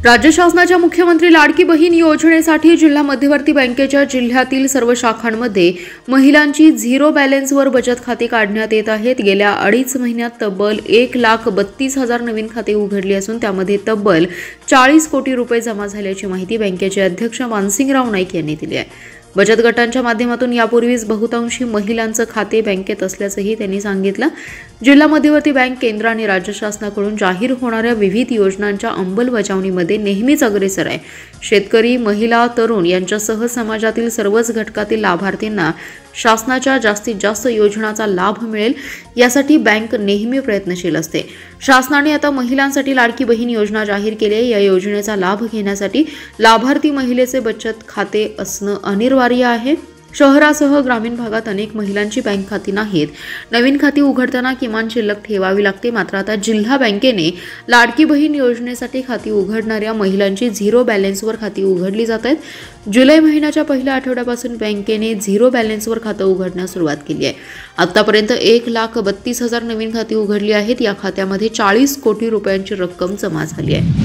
राज्य शासनाच्या मुख्यमंत्री लाडकी बहीण योजनेसाठी जिल्हा मध्यवर्ती बँकेच्या जिल्ह्यातील सर्व शाखांमध्ये महिलांची झिरो बॅलन्सवर बचत खाती काढण्यात येत आहेत। गेल्या 2.5 महिन्यात तब्बल 1,32,000 नवीन खाते उघडली असून त्यामध्ये तब्बल 40 कोटी रुपये जमा झाल्याची माहिती बँकेचे अध्यक्ष मानसिंगराव नाईक यांनी दिली आहे। बचत गटांच्या माध्यमातून यापूर्वीच बहुतांशी महिलांचे खाते बँकेत असल्याचंही त्यांनी सांगितलं। जिल्हा मध्यवर्ती बँक केंद्र आणि राज्य शासनाकडून जाहीर होणाऱ्या विविध योजनांच्या अंमलबजावणीमध्ये नेहमीच अग्रेसर आहे। शेतकरी, महिला, तरुण यांच्यासह समाजातील सर्वच घटकातील लाभार्थींना शासनाच्या जास्तीत जास्त योजनांचा लाभ मिळेल यासाठी बँक नेहमी प्रयत्नशील असते। शासनाने आता महिलांसाठी लाडकी बहीण योजना जाहीर केली आहे। या योजनेचा लाभ घेण्यासाठी लाभार्थी महिलेचे बचत खाते असणे अनिवार्य आहे। शहरासह ग्रामीण भागात अनेक महिलांची बँक खाती नाहीत। नवीन खाती उघडताना किमान शिल्लक ठेवावी लागते। मात्र आता जिल्हा बँकेने लाडकी बहीण योजनेसाठी खाती उघडणाऱ्या महिलांची झिरो बॅलन्सवर खाती उघडली जात आहेत। जुलै महिन्याच्या पहिल्या आठवड्यापासून बँकेने झिरो बॅलन्सवर खाते उघडण्यास सुरुवात केली आहे। आतापर्यंत 1,32,000 नवीन खाती उघडली आहेत। या खात्यामध्ये 40 कोटी रुपयांची रक्कम जमा झाली आहे।